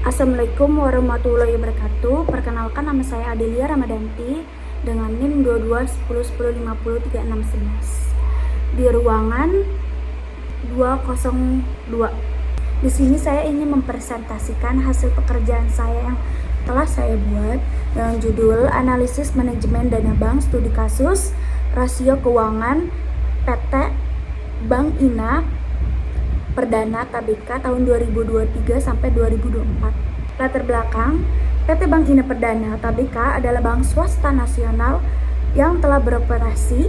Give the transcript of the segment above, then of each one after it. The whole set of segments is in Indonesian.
Assalamualaikum warahmatullahi wabarakatuh. Perkenalkan, nama saya Adelia Ramadanti dengan NIM 221010503611 di ruangan 202. Di sini saya ingin mempresentasikan hasil pekerjaan saya yang telah saya buat dengan judul Analisis Manajemen Dana Bank Studi Kasus Rasio Keuangan PT Bank Ina Perdana Tbk tahun 2023 sampai 2024. Latar belakang, PT Bank Ina Perdana Tbk adalah bank swasta nasional yang telah beroperasi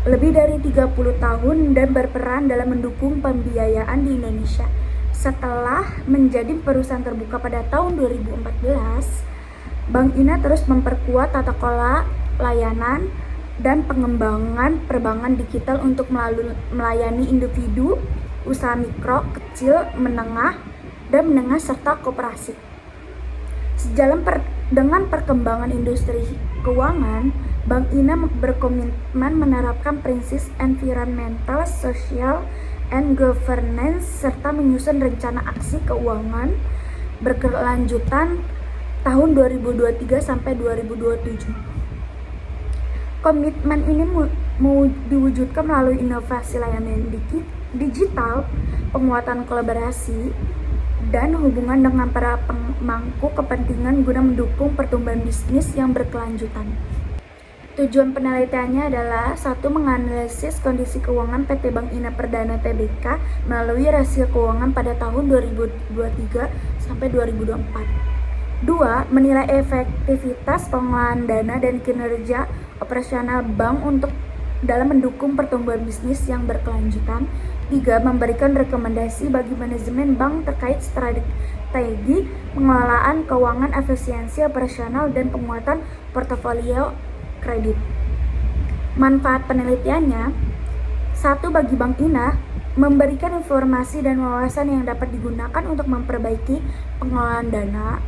lebih dari 30 tahun dan berperan dalam mendukung pembiayaan di Indonesia. Setelah menjadi perusahaan terbuka pada tahun 2014, Bank Ina terus memperkuat tata kelola layanan dan pengembangan perbankan digital untuk melayani individu, usaha mikro, kecil, menengah, dan menengah serta koperasi. Sejalan dengan perkembangan industri keuangan, Bank Ina berkomitmen menerapkan prinsip environmental, social, and governance serta menyusun rencana aksi keuangan berkelanjutan tahun 2023 sampai 2027. Komitmen ini mau diwujudkan melalui inovasi layanan digital, penguatan kolaborasi, dan hubungan dengan para pemangku kepentingan guna mendukung pertumbuhan bisnis yang berkelanjutan. Tujuan penelitiannya adalah 1. Menganalisis kondisi keuangan PT Bank Ina Perdana Tbk melalui rasio keuangan pada tahun 2023 sampai 2024. 2. Menilai efektivitas pengelolaan dana dan kinerja operasional bank untuk dalam mendukung pertumbuhan bisnis yang berkelanjutan. 3. Memberikan rekomendasi bagi manajemen bank terkait strategi pengelolaan keuangan, efisiensi operasional, dan penguatan portofolio kredit. Manfaat penelitiannya: 1. Bagi Bank Ina, memberikan informasi dan wawasan yang dapat digunakan untuk memperbaiki pengelolaan dana,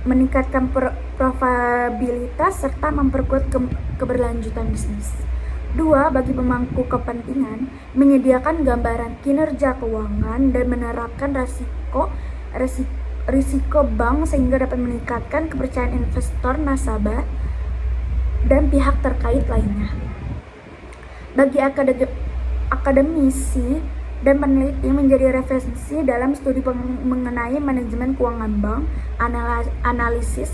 meningkatkan profitabilitas, serta memperkuat keberlanjutan bisnis. 2. Bagi pemangku kepentingan, menyediakan gambaran kinerja keuangan dan menerapkan risiko bank sehingga dapat meningkatkan kepercayaan investor, nasabah, dan pihak terkait lainnya. Bagi akademisi dan peneliti, menjadi referensi dalam studi mengenai manajemen keuangan bank, analisis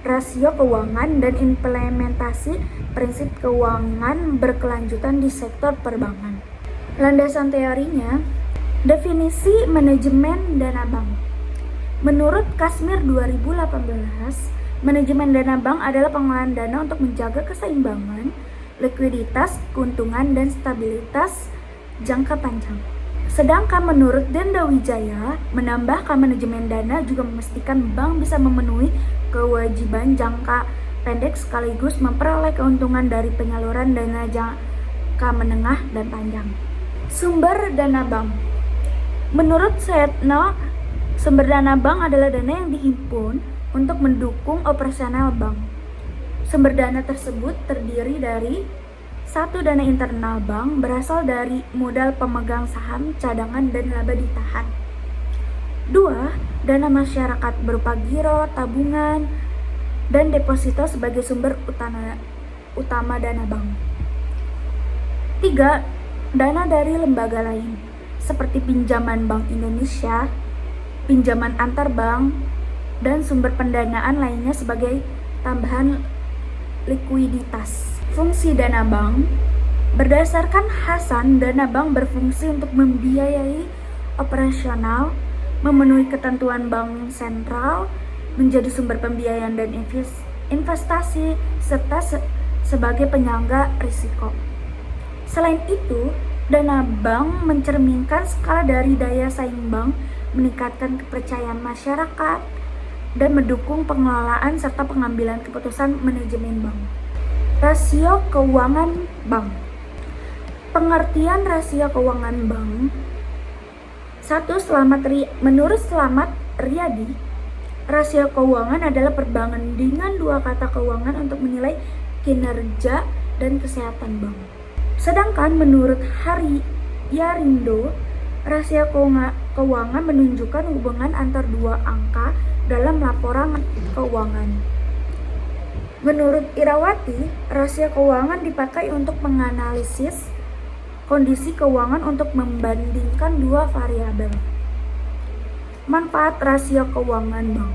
rasio keuangan, dan implementasi prinsip keuangan berkelanjutan di sektor perbankan. Landasan teorinya: definisi manajemen dana bank. Menurut Kasmir 2018, manajemen dana bank adalah pengelolaan dana untuk menjaga keseimbangan, likuiditas, keuntungan, dan stabilitas jangka panjang. Sedangkan menurut Denda Wijaya, menambahkan manajemen dana juga memastikan bank bisa memenuhi kewajiban jangka pendek sekaligus memperoleh keuntungan dari penyaluran dana jangka menengah dan panjang. Sumber dana bank. Menurut Setno, sumber dana bank adalah dana yang dihimpun untuk mendukung operasional bank. Sumber dana tersebut terdiri dari: 1. Dana internal bank, berasal dari modal pemegang saham, cadangan, dan laba ditahan. 2. Dana masyarakat berupa giro, tabungan, dan deposito sebagai sumber utama dana bank. 3. Dana dari lembaga lain, seperti pinjaman Bank Indonesia, pinjaman antar bank, dan sumber pendanaan lainnya sebagai tambahan likuiditas. Fungsi dana bank. Berdasarkan Hasan, dana bank berfungsi untuk membiayai operasional, memenuhi ketentuan bank sentral, menjadi sumber pembiayaan dan investasi, serta sebagai penyangga risiko. Selain itu, dana bank mencerminkan skala dari daya saing bank, meningkatkan kepercayaan masyarakat, dan mendukung pengelolaan serta pengambilan keputusan manajemen bank. Rasio keuangan bank. Pengertian rasio keuangan bank. 1. Menurut Slamet Riyadi, rasio keuangan adalah perbandingan dua kata keuangan untuk menilai kinerja dan kesehatan bank. Sedangkan menurut Yarindo, rasio keuangan menunjukkan hubungan antar dua angka dalam laporan keuangan. Menurut Irawati, rasio keuangan dipakai untuk menganalisis kondisi keuangan untuk membandingkan dua variabel. Manfaat rasio keuangan bank.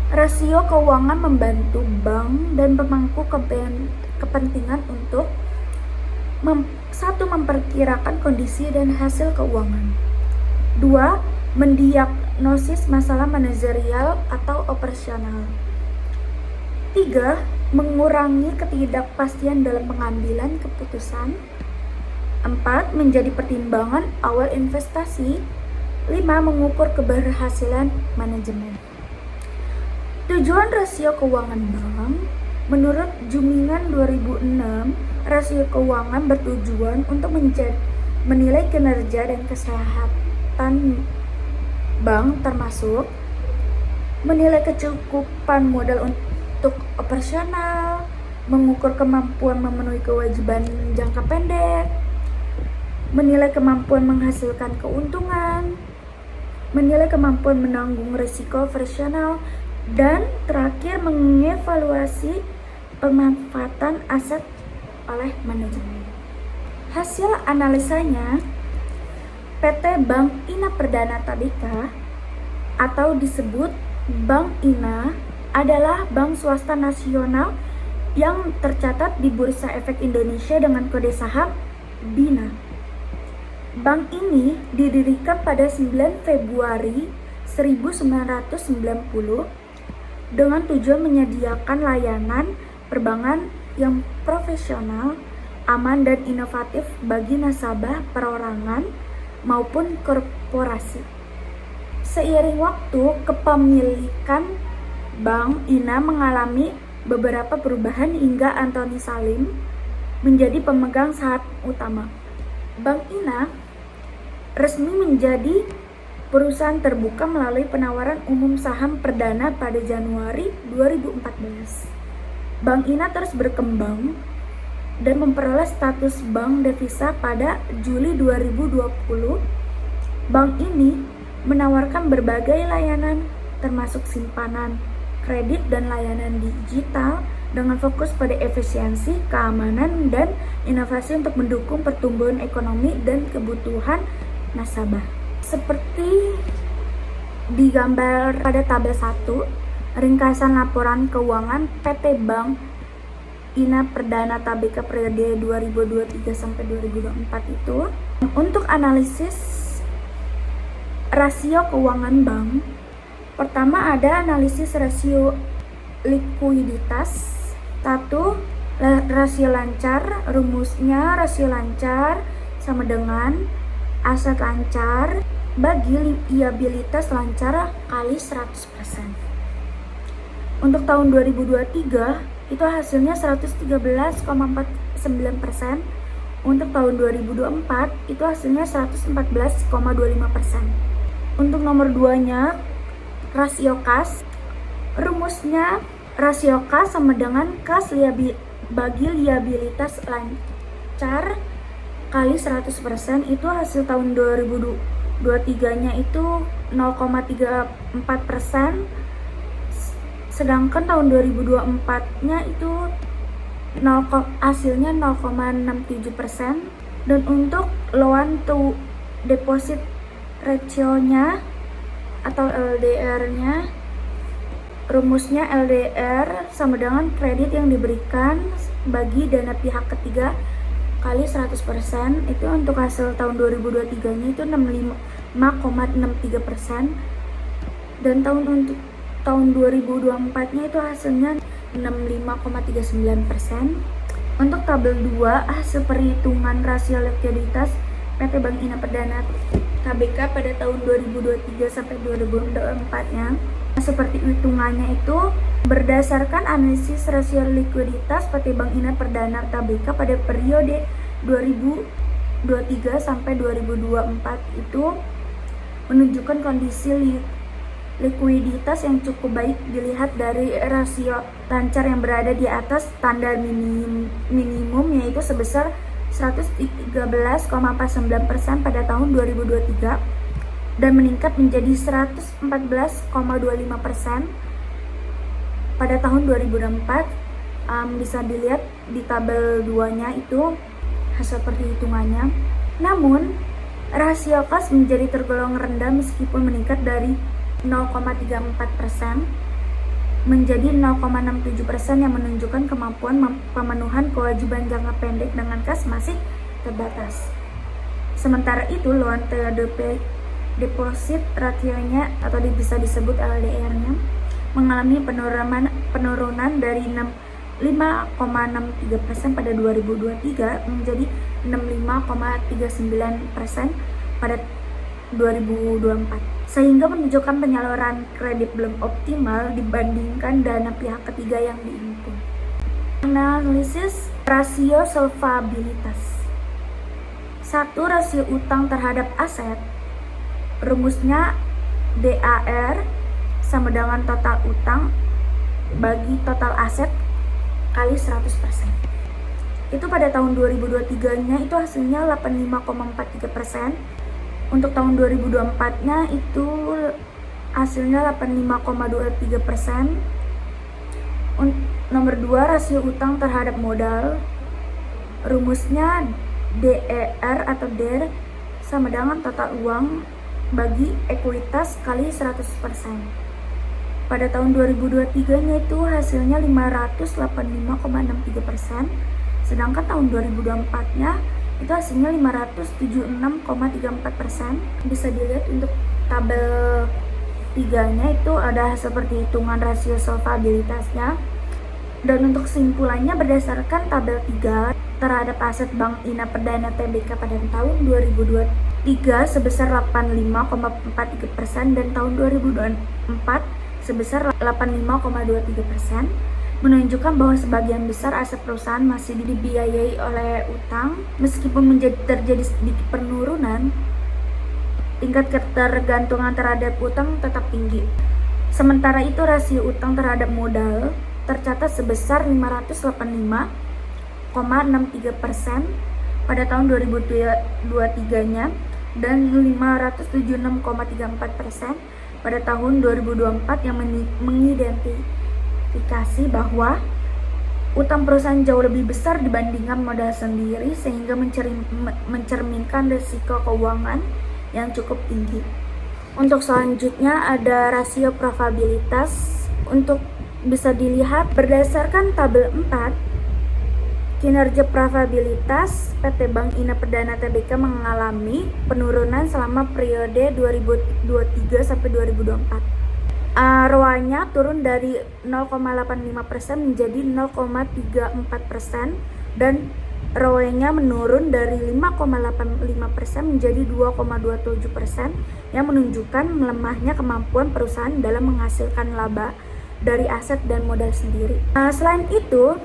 Rasio keuangan membantu bank dan pemangku kepentingan untuk memperkirakan kondisi dan hasil keuangan. 2. Mendiagnosis masalah manajerial atau operasional. 3. Mengurangi ketidakpastian dalam pengambilan keputusan. 4. Menjadi pertimbangan awal investasi. 5. Mengukur keberhasilan manajemen. Tujuan rasio keuangan bank. Menurut Jumingan 2006, rasio keuangan bertujuan untuk menilai kinerja dan kesehatan bank, termasuk menilai kecukupan modal untuk operasional, mengukur kemampuan memenuhi kewajiban jangka pendek, menilai kemampuan menghasilkan keuntungan, menilai kemampuan menanggung risiko operasional, dan terakhir mengevaluasi pemanfaatan aset oleh manajemen. Hasil analisanya, PT Bank Ina Perdana Tbk atau disebut Bank Ina adalah bank swasta nasional yang tercatat di Bursa Efek Indonesia dengan kode saham BINA. Bank ini didirikan pada 9 Februari 1990 dengan tujuan menyediakan layanan perbankan yang profesional, aman, dan inovatif bagi nasabah perorangan maupun korporasi. Seiring waktu, kepemilikan Bank Ina mengalami beberapa perubahan hingga Antoni Salim menjadi pemegang saham utama. Bank Ina resmi menjadi perusahaan terbuka melalui penawaran umum saham perdana pada Januari 2014. Bank Ina terus berkembang dan memperoleh status bank devisa pada Juli 2020. Bank ini menawarkan berbagai layanan termasuk simpanan, kredit, dan layanan digital dengan fokus pada efisiensi, keamanan, dan inovasi untuk mendukung pertumbuhan ekonomi dan kebutuhan nasabah. Seperti digambar pada tabel 1, ringkasan laporan keuangan PT Bank Ina Perdana Tbk periode 2023 sampai 2024 itu. Untuk analisis rasio keuangan bank, pertama ada analisis rasio likuiditas. 1. Rasio lancar. Rumusnya rasio lancar sama dengan aset lancar bagi liabilitas lancar kali 100%. Untuk tahun 2023 itu hasilnya 113,49%. Untuk tahun 2024 itu hasilnya 114,25%. Untuk nomor 2-nya rasio kas. Rumusnya rasio kas sama dengan kas bagi liabilitas lancar kali 100%. Itu hasil tahun 2023-nya itu 0,34%. Sedangkan tahun 2024-nya itu hasilnya 0,67%. Dan untuk loan to deposit ratio-nya atau LDR-nya, rumusnya LDR sama dengan kredit yang diberikan bagi dana pihak ketiga kali 100%. Itu untuk hasil tahun 2023-nya itu 65,63%. Dan tahun 2024-nya itu hasilnya 65,39%. Untuk tabel 2, hasil perhitungan rasio likuiditas PT Bank Ina Perdana Tbk pada tahun 2023 sampai 2024-nya. Seperti hitungannya itu berdasarkan analisis rasio likuiditas PT Bank Ina Perdana Tbk pada periode 2023 sampai 2024 itu menunjukkan kondisi likuiditas yang cukup baik dilihat dari rasio lancar yang berada di atas standar minimum, yaitu sebesar 113,49% pada tahun 2023 dan meningkat menjadi 114,25% pada tahun 2024. Bisa dilihat di tabel 2-nya itu hasil perhitungannya. Namun, rasio kas menjadi tergolong rendah meskipun meningkat dari 0,34% menjadi 0,67% yang menunjukkan kemampuan pemenuhan kewajiban jangka pendek dengan kas masih terbatas. Sementara itu, loan to deposit ratio-nya atau bisa disebut LDR-nya mengalami penurunan dari 5,63% pada 2023 menjadi 65,39% pada 2024, sehingga menunjukkan penyaluran kredit belum optimal dibandingkan dana pihak ketiga yang diimpun. Analisis rasio solvabilitas. 1. Rasio utang terhadap aset. Rumusnya DAR sama dengan total utang bagi total aset kali 100%. Itu pada tahun 2023-nya itu hasilnya 85,43%. Untuk tahun 2024-nya itu hasilnya 85,23%. Nomor 2, rasio utang terhadap modal. Rumusnya DER atau DER sama dengan total uang bagi ekuitas kali 100%. Pada tahun 2023-nya itu hasilnya 585,63%, sedangkan tahun 2024-nya itu hasilnya 576,34%. Bisa dilihat untuk tabel 3-nya itu ada seperti hitungan rasio solvabilitasnya. Dan untuk kesimpulannya berdasarkan tabel 3 terhadap aset Bank Ina Perdana Tbk pada tahun 2023 sebesar 85,43% dan tahun 2024 sebesar 85,23%, menunjukkan bahwa sebagian besar aset perusahaan masih dibiayai oleh utang. Meskipun terjadi sedikit penurunan, tingkat ketergantungan terhadap utang tetap tinggi. Sementara itu rasio utang terhadap modal tercatat sebesar 585,63% pada tahun 2023-nya dan 576,34% pada tahun 2024 yang mengidentifikasi bahwa utang perusahaan jauh lebih besar dibandingkan modal sendiri, sehingga mencerminkan risiko keuangan yang cukup tinggi. Untuk selanjutnya ada rasio probabilitas. Untuk bisa dilihat berdasarkan tabel 4, kinerja probabilitas PT Bank Ina Perdana Tbk mengalami penurunan selama periode 2023 sampai 2024. ROA-nya turun dari 0,85% menjadi 0,34% dan ROE-nya menurun dari 5,85% menjadi 2,27% yang menunjukkan melemahnya kemampuan perusahaan dalam menghasilkan laba dari aset dan modal sendiri. Selain itu,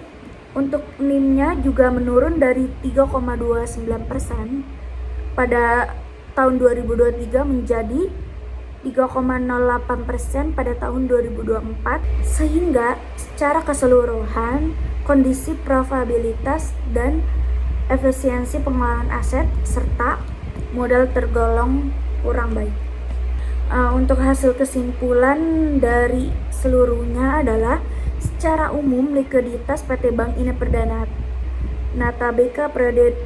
untuk NIM-nya juga menurun dari 3,29% pada tahun 2023 menjadi 3,08% pada tahun 2024, sehingga secara keseluruhan kondisi probabilitas dan efisiensi pengelolaan aset serta modal tergolong kurang baik. Untuk hasil kesimpulan dari seluruhnya adalah secara umum likuiditas PT Bank Ina Perdana Tbk periode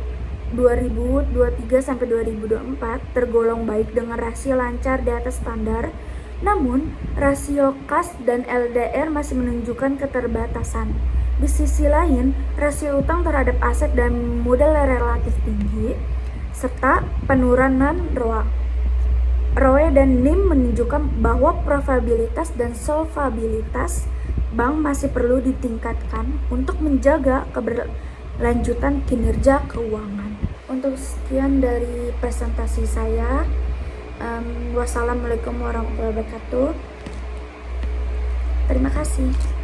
2023 sampai 2024 tergolong baik dengan rasio lancar di atas standar. Namun, rasio kas dan LDR masih menunjukkan keterbatasan. Di sisi lain, rasio utang terhadap aset dan modal relatif tinggi serta penurunan ROA. ROE dan NIM menunjukkan bahwa probabilitas dan solvabilitas bank masih perlu ditingkatkan untuk menjaga keberlanjutan kinerja keuangan. Untuk sekian dari presentasi saya. Wassalamualaikum warahmatullahi wabarakatuh. Terima kasih.